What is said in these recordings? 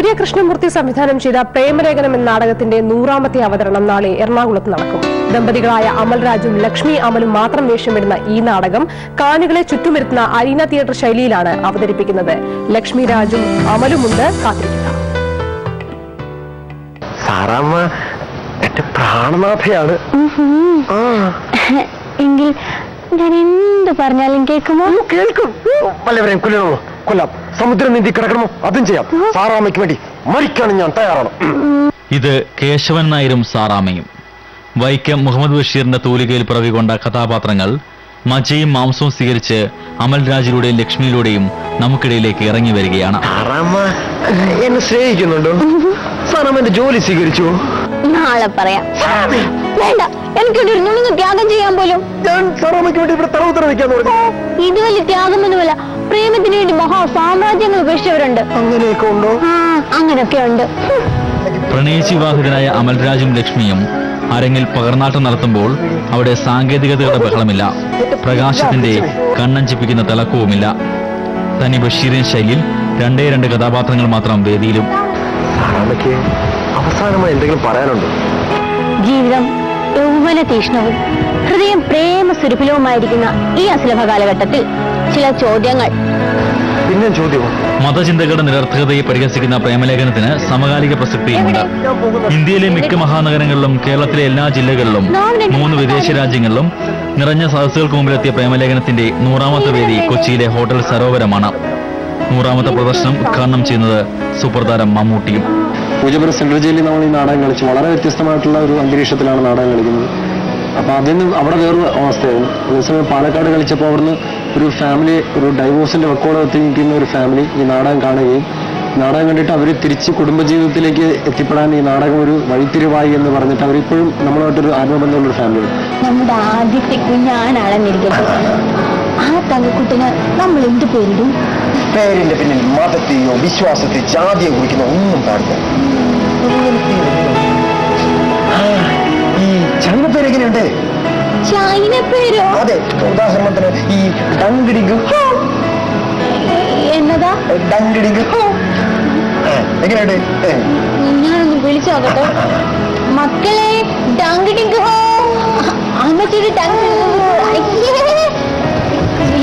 സൂര്യകൃഷ്ണമൂർത്തി സംവിധാനം ചെയ്ത പ്രേമലേഖനം എന്ന നാടകത്തിന്റെ 100ാമത്തെ അവതരണം നാളെ എറണാകുളത്ത് നടക്കും. ദമ്പതികളായ അമൽരാജും ലക്ഷ്മി അമലും മാത്രം വേഷമിടുന്ന ഈ നാടകം കാണികളെ ചുറ്റുമിരുത്തുന്ന അരീന തിയേറ്റർ ശൈലിയിലാണ് അവതരിപ്പിക്കുന്നത്. ലക്ഷ്മി രാജും അമലുമുണ്ട്. കാത്തിരിക്കുക. സാറാമ്മ എന്റെ പ്രാണനാഥയാണ്. എങ്കിൽ ഞാൻ എന്ത് പറഞ്ഞാലും കേൾക്കുമോ? കേൾക്കും. വല്ലവരെയും കൊല്ലണമോ? കൊല്ലാം. സമുദ്രം നീന്തി കിടക്കണമോ? അതും ചെയ്യാം. സാറാമ്മയ്ക്ക് വേണ്ടി മരിക്കാനും ഞാൻ തയ്യാറാണ്. ഇത് കേശവൻ നായരും സാറാമ്മയും. വൈക്കം മുഹമ്മദ് ബഷീറിന്റെ തൂലികയിൽ പിറവികൊണ്ട കഥാപാത്രങ്ങൾ മജയും മാംസവും സ്വീകരിച്ച് അമൽരാജിലൂടെയും ലക്ഷ്മിയിലൂടെയും നമുക്കിടയിലേക്ക് ഇറങ്ങി വരികയാണ്. സാറാമ്മ എന്നെ സ്നേഹിക്കുന്നുണ്ടോ? സാറാമ്മ എന്റെ ജോലി സ്വീകരിച്ചു? നാളെ പറയാം. വേണ്ട, എനിക്കൊരു നുണുങ്ങ് ത്യാഗം ചെയ്യാൻ പോലും. ഞാൻ സാറാമ്മയ്ക്ക് വേണ്ടി ഇവിടെ തറവുത്തറ വയ്ക്കാന്ന് പറഞ്ഞു. ഇത് വലിയ ത്യാഗമൊന്നുമല്ല. പ്രേമത്തിന് വേണ്ടി മഹാസാമ്രാജ്യങ്ങൾ ഉപേക്ഷിച്ചവരുണ്ട്. അങ്ങനെയൊക്കെ ഉണ്ടോ? അങ്ങനെയൊക്കെ ഉണ്ട്. പ്രണയിച്ച് വിവാഹിതരായ അമൽരാജും ലക്ഷ്മിയും അരങ്ങിൽ പകർന്നാട്ടം നടത്തുമ്പോൾ അവിടെ സാങ്കേതികതയുടെ ബഹളമില്ല, പ്രകാശത്തിന്റെ കണ്ണഞ്ചിപ്പിക്കുന്ന തിളക്കവുമില്ല. തനി ബഷീറിൻ ശൈലിയിൽ 2 കഥാപാത്രങ്ങൾ മാത്രം വേദിയിലും. സാറാമ്മയ്ക്ക് അവസാനമായി എന്തെങ്കിലും പറയാനുണ്ടോ? ജീവിതം യൗവന തീഷ്ണവും ഹൃദയം പ്രേമസുരഭിലവുമായിരിക്കുന്ന ഈ അസുലഭ കാലഘട്ടത്തിൽ ചില ചോദ്യങ്ങൾ. പിന്നെ ചോദ്യമോ? മതചിന്തകളുടെ നിരർത്ഥകതയെ പരിഹസിക്കുന്ന പ്രേമലേഖനത്തിന് സമകാലിക പ്രസക്തിയുമുണ്ട്. ഇന്ത്യയിലെ മിക്ക മഹാനഗരങ്ങളിലും കേരളത്തിലെ എല്ലാ ജില്ലകളിലും 3 വിദേശ രാജ്യങ്ങളിലും നിറഞ്ഞ സദസ്സുകൾക്ക് മുമ്പിലെത്തിയ പ്രേമലേഖനത്തിന്റെ 100ാമത്തെ വേദി കൊച്ചിയിലെ ഹോട്ടൽ സരോവരമാണ്. 100ാമത്തെ പ്രദർശനം ഉദ്ഘാടനം ചെയ്യുന്നത് സൂപ്പർതാരം മമ്മൂട്ടിയും. പൂജപ്പുര സെൻട്രൽ ജയിലിൽ നമ്മൾ ഈ നാടകം കളിച്ചു. വളരെ വ്യത്യസ്തമായിട്ടുള്ള ഒരു അന്തരീക്ഷത്തിലാണ് നാടകം കളിക്കുന്നത്. അപ്പോൾ അതിന് അവിടെ വേറൊരു അവസ്ഥയായിരുന്നു. അതേസമയം പാലക്കാട് കളിച്ചപ്പോൾ അവിടുന്ന് ഒരു ഫാമിലി, ഒരു ഡൈവോഴ്സിന്റെ റെക്കോർഡ് എത്തിക്കുന്ന ഒരു ഫാമിലി ഈ നാടകം കാണുകയും നാടകം കണ്ടിട്ട് അവർ തിരിച്ച് കുടുംബജീവിതത്തിലേക്ക് എത്തിപ്പെടാൻ ഈ നാടകം ഒരു വഴിത്തിരിവായി എന്ന് പറഞ്ഞിട്ട് അവരിപ്പോഴും നമ്മളുമായിട്ടൊരു ആത്മബന്ധമുള്ളൊരു ഫാമിലി. നമ്മുടെ ആദ്യത്തെ കുഞ്ഞാനാണെന്നിരിക്കട്ടെ, ആ തങ്കക്കുട്ടിന് നമ്മൾ എന്ത് പേരിടും? പേരിന്റെ പിന്നിൽ മതത്തെയോ വിശ്വാസത്തെയോ ജാതിയോ കുറിക്കുന്ന ഒന്നും പാടില്ല. ഈ ചൈന പേര് എങ്ങനെയുണ്ട്? ചൈന പേരോ? അതെ. ഉദാഹരണത്തിന് ഈ ഡങ്കിടിങ്. എന്നതാ ഡങ്കിടിങ്? എങ്ങനെയുണ്ട്? ഞാനൊന്ന് വിളിച്ചോക്കട്ടെ. മക്കളെ, ഡങ്കിടിങ് ഹോ. അമ്മച്ചൊരു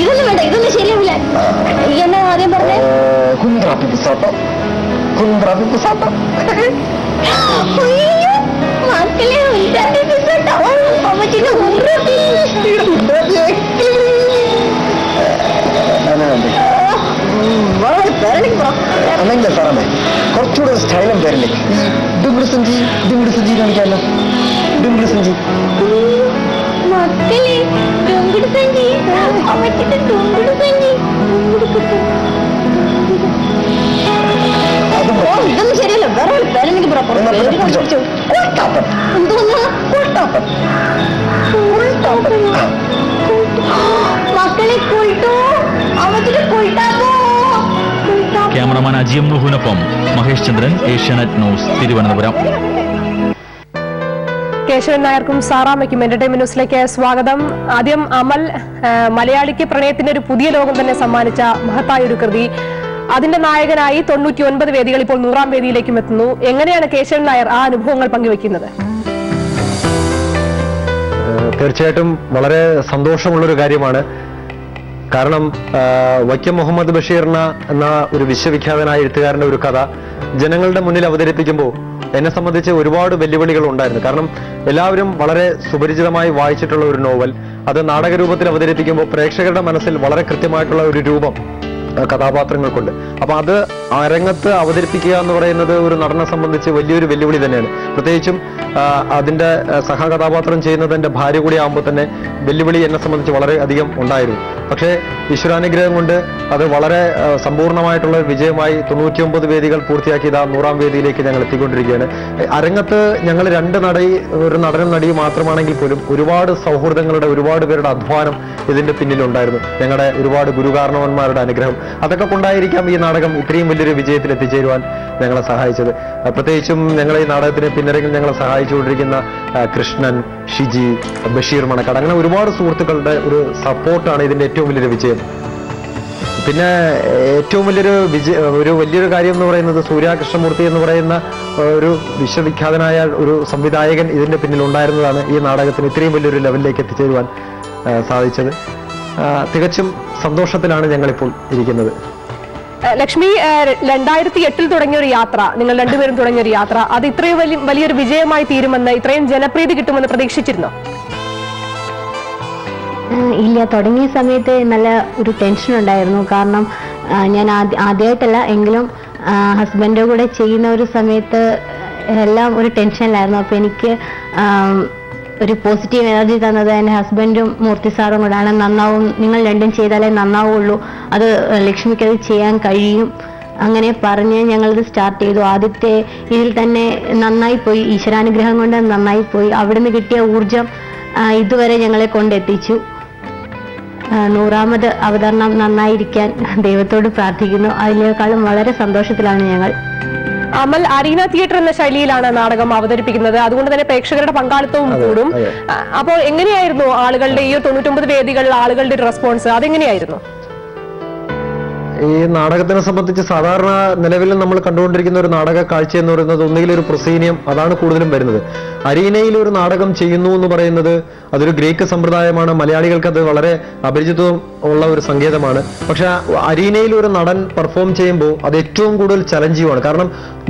ഇതൊന്നും വേണ്ട, ഇതൊന്നും ശരിയാവില്ല. എന്നാ ആദ്യം പറഞ്ഞേ? മക്കളെ, അമ്മച്ചിന്റെ അല്ലെങ്കിൽ സാറേ കുറച്ചുകൂടെ സ്റ്റൈലും പേരില്ലേ? ഈ ഡുംഗുസഞ്ചി കാണിക്കാമല്ലോ. ഡുംഗുസഞ്ചി. മക്കളെ, ഡുംഗുസഞ്ചി, അമ്മച്ചിന്റെ ഡുംഗുസഞ്ചി. ഇതൊന്നും ശരിയല്ല. വേറെ പേരെനിക്ക് മക്കളെ കുൾട്ടോ, അമ്മച്ചിന്റെ കുൾട്ടാപ്പോ. ക്യാമറമാൻ അജിയം നുഹുവിനൊപ്പം മഹേഷ് ചന്ദ്രൻ, ഏഷ്യാനെറ്റ് ന്യൂസ്, തിരുവനന്തപുരം. കേശവൻ നായർക്കും സാറാമ്മയ്ക്കും എന്റർടൈൻമെന്റ് ന്യൂസിലേക്ക് സ്വാഗതം. ആദ്യം അമൽ, മലയാളിക്ക് പ്രണയത്തിന്റെ ഒരു പുതിയ ലോകം തന്നെ സമ്മാനിച്ച മഹത്തായ ഒരു കൃതി, അതിന്റെ നായകനായി 99 വേദികൾ ഇപ്പോൾ 100ാം വേദിയിലേക്കും എത്തുന്നു. എങ്ങനെയാണ് കേശവൻ നായർ ആ അനുഭവങ്ങൾ പങ്കുവെക്കുന്നത്? തീർച്ചയായിട്ടും വളരെ സന്തോഷമുള്ളൊരു കാര്യമാണ്. കാരണം വൈക്കം മുഹമ്മദ് ബഷീറിന് എന്ന ഒരു വിശ്വവിഖ്യാതനായ എഴുത്തുകാരന്റെ ഒരു കഥ ജനങ്ങളുടെ മുന്നിൽ അവതരിപ്പിക്കുമ്പോൾ എന്നെ സംബന്ധിച്ച് ഒരുപാട് വെല്ലുവിളികൾ ഉണ്ടായിരുന്നു. കാരണം എല്ലാവരും വളരെ സുപരിചിതമായി വായിച്ചിട്ടുള്ള ഒരു നോവൽ അത് നാടകരൂപത്തിൽ അവതരിപ്പിക്കുമ്പോൾ പ്രേക്ഷകരുടെ മനസ്സിൽ വളരെ കൃത്യമായിട്ടുള്ള ഒരു രൂപം കഥാപാത്രങ്ങൾക്കുണ്ട്. അപ്പൊ അത് അരങ്ങത്ത് അവതരിപ്പിക്കുക എന്ന് പറയുന്നത് ഒരു നടനെ സംബന്ധിച്ച് വലിയൊരു വെല്ലുവിളി തന്നെയാണ്. പ്രത്യേകിച്ചും അതിന്റെ സഹകഥാപാത്രം ചെയ്യുന്നത് എന്റെ ഭാര്യ കൂടി ആകുമ്പോൾ തന്നെ വെല്ലുവിളി എന്നെ സംബന്ധിച്ച് വളരെ അധികം ഉണ്ടായിരുന്നു. പക്ഷേ ഈശ്വരാനുഗ്രഹം കൊണ്ട് അത് വളരെ സമ്പൂർണ്ണമായിട്ടുള്ള വിജയമായി 99 വേദികൾ പൂർത്തിയാക്കി ഇതാ 100ാം വേദിയിലേക്ക് ഞങ്ങൾ എത്തിക്കൊണ്ടിരിക്കുകയാണ്. അരങ്ങത്ത് ഞങ്ങൾ ഒരു നടനും നടിയും മാത്രമാണെങ്കിൽ പോലും ഒരുപാട് സൗഹൃദങ്ങളുടെ, ഒരുപാട് പേരുടെ അധ്വാനം ഇതിന്റെ പിന്നിലുണ്ടായിരുന്നു. ഞങ്ങളുടെ ഒരുപാട് ഗുരുകാരണവന്മാരുടെ അനുഗ്രഹം അതൊക്കെ കൊണ്ടായിരിക്കാം ഈ നാടകം ഇത്രയും വലിയൊരു വിജയത്തിൽ എത്തിച്ചേരുവാൻ ഞങ്ങളെ സഹായിച്ചത്. പ്രത്യേകിച്ചും ഞങ്ങൾ ഈ നാടകത്തിന് പിന്നരങ്ങിൽ ഞങ്ങളെ സഹായിച്ചുകൊണ്ടിരിക്കുന്ന കൃഷ്ണൻ, ഷിജി, ബഷീർ മണക്കാട്, അങ്ങനെ ഒരുപാട് സുഹൃത്തുക്കളുടെ ഒരു സപ്പോർട്ടാണ് ഇതിന്റെ ഏറ്റവും വലിയൊരു വിജയം. പിന്നെ ഏറ്റവും വലിയൊരു കാര്യം എന്ന് പറയുന്നത് സൂര്യ കൃഷ്ണമൂർത്തി എന്ന് പറയുന്ന ഒരു വിശ്വവിഖ്യാതനായ ഒരു സംവിധായകൻ ഇതിന്റെ പിന്നിൽ ഉണ്ടായിരുന്നതാണ് ഈ നാടകത്തിന് ഇത്രയും വലിയൊരു ലെവലിലേക്ക് എത്തിച്ചേരുവാൻ സാധിച്ചത്. തികച്ചും സന്തോഷത്തിലാണ് ഞങ്ങളിപ്പോൾ ഇരിക്കുന്നത്. ലക്ഷ്മി, 2008 തുടങ്ങിയ ഒരു യാത്ര, നിങ്ങൾ രണ്ടുപേരും തുടങ്ങിയ ഒരു യാത്ര, അത് ഇത്രയും വലിയൊരു വിജയമായി തീരുമെന്ന്, ഇത്രയും ജനപ്രീതി കിട്ടുമെന്ന് പ്രതീക്ഷിച്ചിരുന്നോ? ഇല്ല, തുടങ്ങിയ സമയത്ത് നല്ല ഒരു ടെൻഷൻ ഉണ്ടായിരുന്നു. കാരണം ഞാൻ ആദ്യമായിട്ടല്ല എങ്കിലും ഹസ്ബൻഡിൻ്റെ കൂടെ ചെയ്യുന്ന ഒരു സമയത്ത് എല്ലാം ഒരു ടെൻഷനിലായിരുന്നു. അപ്പോൾ എനിക്ക് ഒരു പോസിറ്റീവ് എനർജി തന്നത് എൻ്റെ ഹസ്ബൻഡും മൂർത്തി സാറും കൂടാണ്. നന്നാവും, നിങ്ങൾ രണ്ടും ചെയ്താലേ നന്നാവുള്ളൂ, അത് ലക്ഷ്മിക്കത് ചെയ്യാൻ കഴിയും അങ്ങനെ പറഞ്ഞ് ഞങ്ങളത് സ്റ്റാർട്ട് ചെയ്തു. ആദ്യത്തെ ഇതിൽ തന്നെ നന്നായി പോയി, ഈശ്വരാനുഗ്രഹം കൊണ്ട് നന്നായി പോയി. അവിടുന്ന് കിട്ടിയ ഊർജം ഇതുവരെ ഞങ്ങളെ കൊണ്ടെത്തിച്ചു. 100ാമത് അവതരണം നന്നായിരിക്കാൻ ദൈവത്തോട് പ്രാർത്ഥിക്കുന്നു. അതിനേക്കാളും വളരെ സന്തോഷത്തിലാണ് ഞങ്ങൾ. അമൽ, അരീന തിയേറ്റർ എന്ന ശൈലിയിലാണ് നാടകം അവതരിപ്പിക്കുന്നത്. അതുകൊണ്ട് തന്നെ പ്രേക്ഷകരുടെ പങ്കാളിത്തവും കൂടും. അപ്പോൾ എങ്ങനെയായിരുന്നു ആളുകളുടെ ഈ 99 വേദികളിൽ ആളുകളുടെ റെസ്പോൺസ്, അതെങ്ങനെയായിരുന്നു? ഈ നാടകത്തിനെ സംബന്ധിച്ച് സാധാരണ നിലവിൽ നമ്മൾ കണ്ടുകൊണ്ടിരിക്കുന്ന ഒരു നാടക കാഴ്ച എന്ന് പറയുന്നത് ഒന്നുകിൽ ഒരു പ്രൊസീനിയം, അതാണ് കൂടുതലും വരുന്നത്. അരീനയിൽ ഒരു നാടകം ചെയ്യുന്നു എന്ന് പറയുന്നത് അതൊരു ഗ്രീക്ക് സമ്പ്രദായമാണ്. മലയാളികൾക്ക് അത് വളരെ അപരിചിതം ഉള്ള ഒരു സങ്കേതമാണ്. പക്ഷെ അരീനയിൽ ഒരു നടൻ പെർഫോം ചെയ്യുമ്പോൾ അത് ഏറ്റവും കൂടുതൽ ചലഞ്ചീവാണ്. കാരണം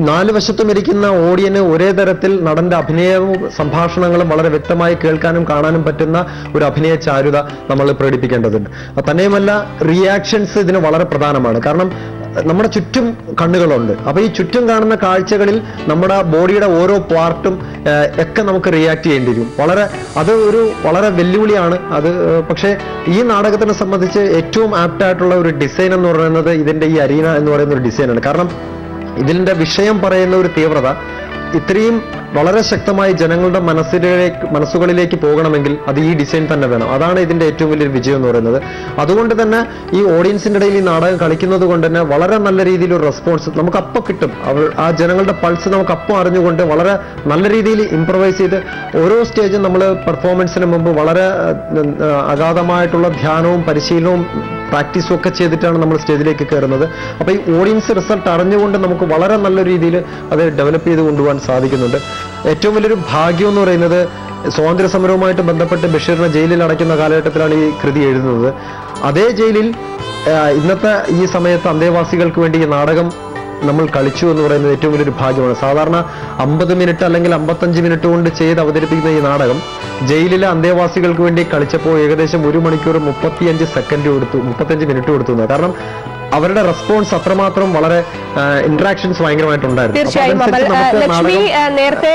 4 വശത്തും ഇരിക്കുന്ന ഓഡിയന് ഒരേ തരത്തിൽ നടന്റെ അഭിനയവും സംഭാഷണങ്ങളും വളരെ വ്യക്തമായി കേൾക്കാനും കാണാനും പറ്റുന്ന ഒരു അഭിനയ ചാരുത നമ്മൾ പ്രകടിപ്പിക്കേണ്ടതുണ്ട്. തന്നെയുമല്ല, റിയാക്ഷൻസ് ഇതിന് വളരെ പ്രധാനമാണ്. കാരണം നമ്മുടെ ചുറ്റും കണ്ണുകളുണ്ട്. അപ്പൊ ഈ ചുറ്റും കാണുന്ന കാഴ്ചകളിൽ നമ്മുടെ ബോഡിയുടെ ഓരോ പാർട്ടും ഒക്കെ നമുക്ക് റിയാക്ട് ചെയ്യേണ്ടി വരും. അത് വളരെ വെല്ലുവിളിയാണ് അത്. പക്ഷേ ഈ നാടകത്തിനെ സംബന്ധിച്ച് ഏറ്റവും ആപ്റ്റായിട്ടുള്ള ഒരു ഡിസൈൻ എന്ന് പറയുന്നത് ഇതിന്റെ ഈ അരീന എന്ന് പറയുന്ന ഒരു ഡിസൈനാണ്. കാരണം ഇതിന്റെ വിഷയം പറയുന്ന ഒരു തീവ്രത ഇത്രയും വളരെ ശക്തമായി ജനങ്ങളുടെ മനസ്സുകളിലേക്ക് പോകണമെങ്കിൽ അത് ഈ ഡിസൈൻ തന്നെ വേണം. അതാണ് ഇതിന്റെ ഏറ്റവും വലിയൊരു വിജയം എന്ന് പറയുന്നത്. അതുകൊണ്ട് തന്നെ ഈ ഓഡിയൻസിന്റെ ഇടയിൽ ഈ നാടകം കളിക്കുന്നത് കൊണ്ട് തന്നെ വളരെ നല്ല രീതിയിലൊരു റെസ്പോൺസ് നമുക്ക് അപ്പം കിട്ടും. ആ ജനങ്ങളുടെ പൾസ് നമുക്ക് അപ്പം അറിഞ്ഞുകൊണ്ട് വളരെ നല്ല രീതിയിൽ ഇംപ്രവൈസ് ചെയ്ത് ഓരോ സ്റ്റേജും നമ്മൾ പെർഫോമൻസിന് മുമ്പ് വളരെ അഗാധമായിട്ടുള്ള ധ്യാനവും പരിശീലനവും പ്രാക്ടീസും ഒക്കെ ചെയ്തിട്ടാണ് നമ്മൾ സ്റ്റേജിലേക്ക് കയറുന്നത്. അപ്പോൾ ഈ ഓഡിയൻസ് റിസൾട്ട് അറിഞ്ഞുകൊണ്ട് നമുക്ക് വളരെ നല്ല രീതിയിൽ അത് ഡെവലപ്പ് ചെയ്ത് കൊണ്ടുപോകാൻ സാധിക്കുന്നുണ്ട്. ഏറ്റവും വലിയൊരു ഭാഗ്യം എന്ന് പറയുന്നത് സ്വാതന്ത്ര്യ സമരവുമായിട്ട് ബന്ധപ്പെട്ട് ബഷീറിനെ ജയിലിൽ അടയ്ക്കുന്ന കാലഘട്ടത്തിലാണ് ഈ കൃതി എഴുതുന്നത്. അതേ ജയിലിൽ ഇന്നത്തെ ഈ സമയത്ത് അന്തേവാസികൾക്ക് വേണ്ടി ഈ നാടകം നമ്മൾ കളിച്ചു എന്ന് പറയുന്നത് ഏറ്റവും വലിയൊരു ഭാഗ്യമാണ്. സാധാരണ 50 മിനിറ്റ് അല്ലെങ്കിൽ 55 മിനിറ്റ് കൊണ്ട് ചെയ്ത് അവതരിപ്പിക്കുന്ന ഈ നാടകം ജയിലിലെ അന്തേവാസികൾക്ക് വേണ്ടി കളിച്ചപ്പോൾ ഏകദേശം 1 മണിക്കൂർ 35 മിനിറ്റ് കൊടുത്തു. കാരണം അവരുടെ റെസ്പോൺസ് അത്രമാത്രം വളരെ ഇന്ററാക്ഷൻസ് ഭയങ്കരമായിട്ടുണ്ടായിരുന്നു. തീർച്ചയായും ലക്ഷ്മി, നേരത്തെ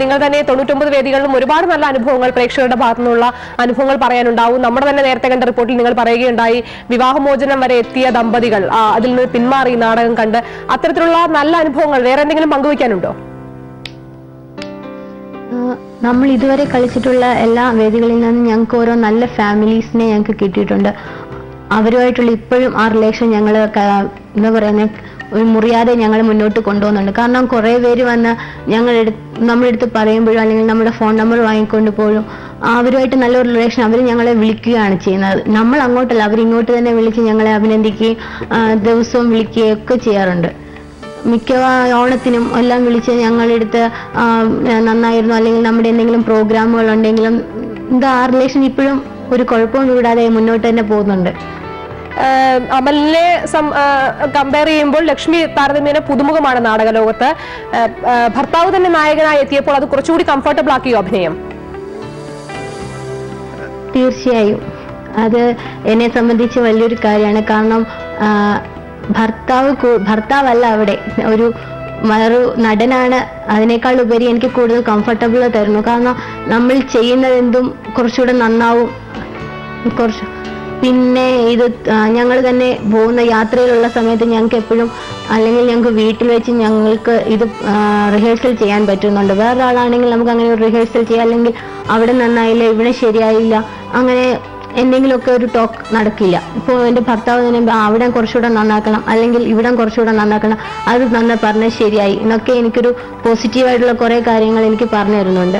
നിങ്ങൾ തന്നെ 99 വേദികളിലും ഒരുപാട് നല്ല അനുഭവങ്ങൾ, പ്രേക്ഷകരുടെ ഭാഗത്തു നിന്നുള്ള അനുഭവങ്ങൾ പറയാനുണ്ടാവും. നമ്മുടെ തന്നെ നേരത്തെ കണ്ട റിപ്പോർട്ടിൽ നിങ്ങൾ പറയുകയുണ്ടായി, വിവാഹമോചനം വരെ എത്തിയ ദമ്പതികൾ അതിൽ നിന്ന് പിന്മാറി നാടകം കണ്ട്. അത്തരത്തിലുള്ള നല്ല അനുഭവങ്ങൾ വേറെ എന്തെങ്കിലും പങ്കുവയ്ക്കാനുണ്ടോ? നമ്മൾ ഇതുവരെ കളിച്ചിട്ടുള്ള എല്ലാ വേദികളിൽ നിന്നും ഞങ്ങൾക്ക് ഓരോ നല്ല ഫാമിലീസിനെ ഞങ്ങൾക്ക് കിട്ടിയിട്ടുണ്ട്. അവരുമായിട്ടുള്ള ഇപ്പോഴും ആ റിലേഷൻ ഞങ്ങൾ എന്താ പറയുന്നത്, ഒരു മുറിയാതെ ഞങ്ങൾ മുന്നോട്ട് കൊണ്ടുപോകുന്നുണ്ട്. കാരണം കുറേ പേര് വന്ന് നമ്മളെടുത്ത് പറയുമ്പോഴും അല്ലെങ്കിൽ നമ്മുടെ ഫോൺ നമ്പർ വാങ്ങിക്കൊണ്ട് പോലും അവരുമായിട്ട് നല്ലൊരു റിലേഷൻ അവർ ഞങ്ങളെ വിളിക്കുകയാണ് ചെയ്യുന്നത്. നമ്മൾ അങ്ങോട്ടല്ല, അവരിങ്ങോട്ട് തന്നെ വിളിച്ച് ഞങ്ങളെ അഭിനന്ദിക്കുകയും ദിവസവും വിളിക്കുകയും ഒക്കെ ചെയ്യാറുണ്ട്. മിക്ക ഓണത്തിനും എല്ലാം വിളിച്ച് ഞങ്ങളെടുത്ത് നന്നായിരുന്നു, അല്ലെങ്കിൽ നമ്മുടെ എന്തെങ്കിലും പ്രോഗ്രാമുകൾ ഉണ്ടെങ്കിലും ആ റിലേഷൻ ഇപ്പോഴും ഒരു കുഴപ്പവും കൂടാതെ മുന്നോട്ട് തന്നെ പോകുന്നുണ്ട്. അമലിനെ കമ്പയർ ചെയ്യുമ്പോൾ ലക്ഷ്മി താരതമ്യേന പുതുമുഖമാണ് നാടകലോകത്ത്. ഭർത്താവ് തന്നെ നായകനായി എത്തിയപ്പോൾ അത് കുറച്ചുകൂടി കംഫർട്ടബിൾ ആക്കിയോ അഭിനയം? തീർച്ചയായും അത് എന്നെ സംബന്ധിച്ച് വലിയൊരു കാര്യമാണ്. കാരണം ഭർത്താവല്ല അവിടെ, ഒരു നടനാണ്. അതിനേക്കാൾ ഉപരി എനിക്ക് കൂടുതൽ കംഫർട്ടബിൾ തരുന്നു. കാരണം നമ്മൾ ചെയ്യുന്നതെന്തും കുറച്ചുകൂടെ നന്നാവും. പിന്നെ ഇത് ഞങ്ങൾ തന്നെ പോകുന്ന യാത്രയിലുള്ള സമയത്ത് ഞങ്ങൾക്ക് എപ്പോഴും, അല്ലെങ്കിൽ ഞങ്ങൾക്ക് വീട്ടിൽ വെച്ച് ഞങ്ങൾക്ക് ഇത് റിഹേഴ്സൽ ചെയ്യാൻ പറ്റുന്നുണ്ട്. വേറൊരാളാണെങ്കിൽ നമുക്ക് അങ്ങനെ ഒരു റിഹേഴ്സൽ ചെയ്യാം, അല്ലെങ്കിൽ അവിടെ നന്നായില്ല, ഇവിടെ ശരിയായില്ല, അങ്ങനെ എന്തെങ്കിലുമൊക്കെ ഒരു ടോക്ക് നടക്കില്ല. ഇപ്പോൾ എൻ്റെ ഭർത്താവ് തന്നെ അവിടെ കുറച്ചുകൂടെ നന്നാക്കണം, അല്ലെങ്കിൽ ഇവിടെ കുറച്ചുകൂടെ നന്നാക്കണം, അത് പറഞ്ഞാൽ ശരിയായി എന്നൊക്കെ എനിക്കൊരു പോസിറ്റീവായിട്ടുള്ള കുറേ കാര്യങ്ങൾ എനിക്ക് പറഞ്ഞു തരുന്നുണ്ട്.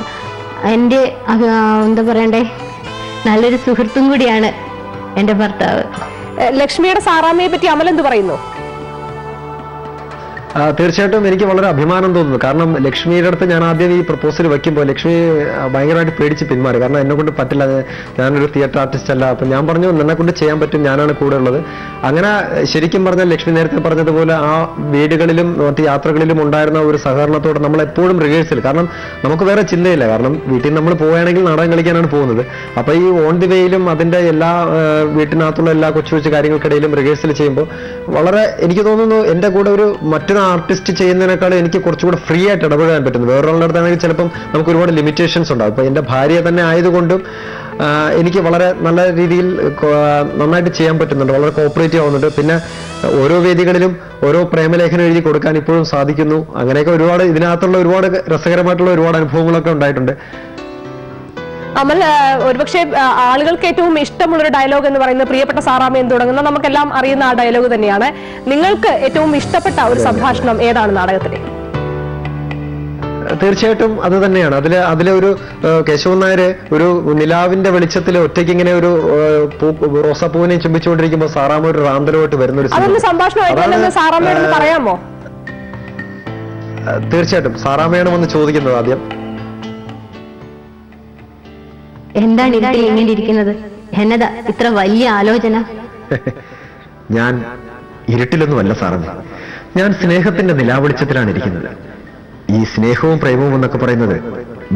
എൻ്റെ എന്താ പറയണ്ടേ, നല്ലൊരു സുഹൃത്തും കൂടിയാണ് എൻ്റെ ഭർത്താവ്. ലക്ഷ്മിയുടെ സാറാമ്മയെ പറ്റി അമൽ എന്ത് പറയുന്നു? തീർച്ചയായിട്ടും എനിക്ക് വളരെ അഭിമാനം തോന്നുന്നു. കാരണം ലക്ഷ്മിയുടെ അടുത്ത് ഞാൻ ആദ്യം ഈ പ്രപ്പോസൽ വയ്ക്കുമ്പോൾ ലക്ഷ്മി ഭയങ്കരമായിട്ട് പേടിച്ച് പിന്മാറി. കാരണം എന്നെ കൊണ്ട് പറ്റില്ല, ഞാനൊരു തിയേറ്റർ ആർട്ടിസ്റ്റ് അല്ല. അപ്പം ഞാൻ പറഞ്ഞു എന്നെ കൊണ്ട് ചെയ്യാൻ പറ്റും, ഞാനാണ് കൂടെ ഉള്ളത്. അങ്ങനെ ശരിക്കും പറഞ്ഞാൽ ലക്ഷ്മി നേരത്തെ പറഞ്ഞതുപോലെ ആ വീടുകളിലും മറ്റ് യാത്രകളിലും ഉണ്ടായിരുന്ന ഒരു സഹകരണത്തോടെ നമ്മൾ എപ്പോഴും റിഹേഴ്സൽ, കാരണം നമുക്ക് വേറെ ചിന്തയില്ല. കാരണം വീട്ടിൽ നമ്മൾ പോവുകയാണെങ്കിൽ നാടകം കളിക്കാനാണ് പോകുന്നത്. അപ്പൊ ഈ ഓൺ ദി വേയിലും അതിന്റെ എല്ലാ വീട്ടിനകത്തുള്ള എല്ലാ കൊച്ചു കൊച്ചു കാര്യങ്ങൾക്കിടയിലും റിഹേഴ്സൽ ചെയ്യുമ്പോൾ വളരെ എനിക്ക് തോന്നുന്നു എൻ്റെ കൂടെ ഒരു മറ്റൊരു ആർട്ടിസ്റ്റ് ചെയ്യുന്നതിനേക്കാളും എനിക്ക് കുറച്ചുകൂടെ ഫ്രീ ആയിട്ട് ഇടപെടാൻ പറ്റുന്നു. വേറൊരാളുടെ അടുത്താണെങ്കിൽ ചിലപ്പം നമുക്ക് ഒരുപാട് ലിമിറ്റേഷൻസ് ഉണ്ടാവും. അപ്പൊ എൻ്റെ ഭാര്യ തന്നെ ആയതുകൊണ്ടും എനിക്ക് വളരെ നല്ല രീതിയിൽ നന്നായിട്ട് ചെയ്യാൻ പറ്റുന്നുണ്ട്, വളരെ കോപ്പറേറ്റീവ് ആവുന്നുണ്ട്. പിന്നെ ഓരോ വേദികളിലും ഓരോ പ്രേമലേഖനം എഴുതി കൊടുക്കാൻ ഇപ്പോഴും സാധിക്കുന്നു. അങ്ങനെയൊക്കെ ഒരുപാട് ഇതിനകത്തുള്ള ഒരുപാട് രസകരമായിട്ടുള്ള ഒരുപാട് അനുഭവങ്ങളൊക്കെ ഉണ്ടായിട്ടുണ്ട്. അമൽ, ഒരുപക്ഷെ ആളുകൾക്ക് ഏറ്റവും ഇഷ്ടമുള്ളൊരു ഡയലോഗ് എന്ന് പറയുന്നത് പ്രിയപ്പെട്ട സാറാമ്മ എന്ന് തുടങ്ങുന്ന നമുക്കെല്ലാം അറിയുന്ന ആ ഡയലോഗ് തന്നെയാണ്. നിങ്ങൾക്ക് ഏറ്റവും ഇഷ്ടപ്പെട്ട ഒരു സംഭാഷണം ഏതാണ് നാടകത്തിലെ? തീർച്ചയായിട്ടും അത് തന്നെയാണ്. അതിലെ ഒരു കേശവൻ നായർ ഒരു നിലാവിന്റെ വെളിച്ചത്തിൽ ഒറ്റയ്ക്ക് ഇങ്ങനെ ഒരു റോസാപ്പൂവിനെ ചുംബിച്ചുകൊണ്ടിരിക്കുമ്പോൾ സാറാമ്മ ഒരു റാന്തരമായിട്ട് വരുന്ന ഒരു സംഭാഷണമായിട്ട് സാറാമ്മയോട് പറയാമോ? തീർച്ചയായിട്ടും സാറാമ്മയാണ് വന്ന് ചോദിക്കുന്നത് ആദ്യം, എന്താണ് ഇരുട്ടിൽ ഇങ്ങനെ ഇരിക്കുന്നത്? എന്നതാ ഇത്ര വലിയ ആലോചന? ഞാൻ ഇരുട്ടിലൊന്നുമല്ല സാറമ്മ, ഞാൻ സ്നേഹത്തിന്റെ നിലാവെളിച്ചത്തിലാണ് ഇരിക്കുന്നത്. ഈ സ്നേഹവും പ്രേമവും എന്നൊക്കെ പറയുന്നത്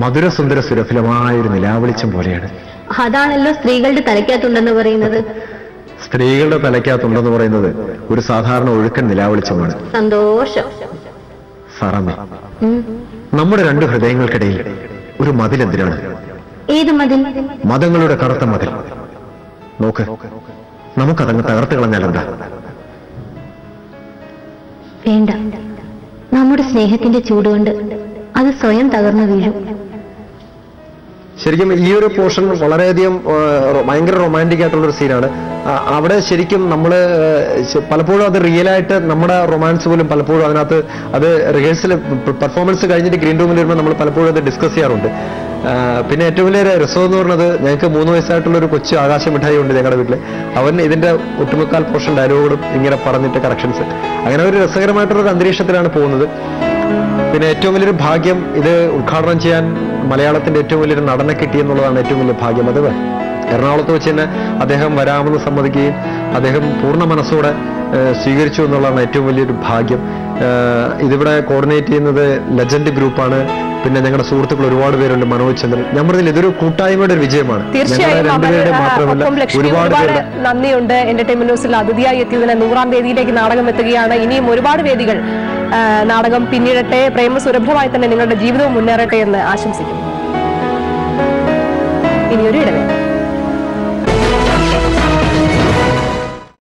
മധുരസുന്ദര സുരഭിലമായ ഒരു നിലാവെളിച്ചം പോലെയാണ്. അതാണല്ലോ സ്ത്രീകളുടെ തലയ്ക്കകത്തുണ്ടെന്ന് പറയുന്നത്. സ്ത്രീകളുടെ തലയ്ക്കകത്തുണ്ടെന്ന് പറയുന്നത് ഒരു സാധാരണ ഒഴുക്കൻ നിലാവെളിച്ചമാണ്. സന്തോഷം സാറമ്മ, നമ്മുടെ രണ്ട് ഹൃദയങ്ങൾക്കിടയിൽ ഒരു മതിൽ എന്തിനാണ്? ഏത് മതിൽ? മതങ്ങളുടെ കറുത്ത മതിൽ. നോക്ക്, നമുക്കതങ്ങ് തകർത്ത് കളഞ്ഞാലെന്താ? വേണ്ട, നമ്മുടെ സ്നേഹത്തിന്റെ ചൂടുകൊണ്ട് അത് സ്വയം തകർന്നു വീഴും. ശരിക്കും ഈ ഒരു പോർഷൻ വളരെയധികം ഭയങ്കര റൊമാൻറ്റിക് ആയിട്ടുള്ളൊരു സീനാണ്. അവിടെ ശരിക്കും നമ്മൾ പലപ്പോഴും അത് റിയലായിട്ട് നമ്മുടെ റൊമാൻസ് പോലും പലപ്പോഴും അതിനകത്ത് അത് റിഹേഴ്സൽ പെർഫോമൻസ് കഴിഞ്ഞിട്ട് ഗ്രീൻ റൂമിൽ വരുമ്പോൾ നമ്മൾ പലപ്പോഴും അത് ഡിസ്കസ് ചെയ്യാറുണ്ട്. പിന്നെ ഏറ്റവും വലിയ രസം എന്ന് പറയുന്നത് ഞങ്ങൾക്ക് 3 വയസ്സായിട്ടുള്ള ഒരു കൊച്ചു ആകാശ മിഠായി ഉണ്ട് ഞങ്ങളുടെ വീട്ടിൽ. അവൻ ഇതിന്റെ ഒട്ടുമുക്കാൽ പോർഷൻ ഡയലോഗും ഇങ്ങനെ പറഞ്ഞിട്ട് കറക്ഷൻസ്, അങ്ങനെ ഒരു രസകരമായിട്ടുള്ളൊരു അന്തരീക്ഷത്തിലാണ് പോകുന്നത്. പിന്നെ ഏറ്റവും വലിയൊരു ഭാഗ്യം ഇത് ഉദ്ഘാടനം ചെയ്യാൻ മലയാളത്തിന്റെ ഏറ്റവും വലിയൊരു നടനെ കിട്ടിയെന്നുള്ളതാണ് ഏറ്റവും വലിയ ഭാഗ്യം. അത് എറണാകുളത്ത് വെച്ച് തന്നെ അദ്ദേഹം വരാമെന്ന് സമ്മതിക്കുകയും അദ്ദേഹം പൂർണ്ണ മനസ്സോടെ സ്വീകരിച്ചു എന്നുള്ളതാണ് ഏറ്റവും വലിയൊരു ഭാഗ്യം. ഇതിവിടെ കോർഡിനേറ്റ് ചെയ്യുന്നത് ലെജൻഡ് ഗ്രൂപ്പാണ്. പിന്നെ ഞങ്ങളുടെ സുഹൃത്തുക്കൾ ഒരുപാട് പേരുണ്ട്, മനോജ് ചന്ദ്രൻ. ഞാൻ പറഞ്ഞില്ല, ഇതൊരു കൂട്ടായ്മയുടെ ഒരു വിജയമാണ്. ഒരുപാട് നന്ദിയുണ്ട്. എന്റർടൈൻമെന്റ് ന്യൂസിൽ അതിഥിയായി എത്തിയതിന് 100ാം വേദിയിലേക്ക് നാടകം എത്തുകയാണ്. ഇനിയും ഒരുപാട് വേദികൾ നാടകം പിന്നിടട്ടെ, പ്രേമസുരഭമായി തന്നെ നിങ്ങളുടെ ജീവിതവും മുന്നേറട്ടെ എന്ന് ആശംസിക്കുന്നു. ഇനിയൊരു ഇടവേള.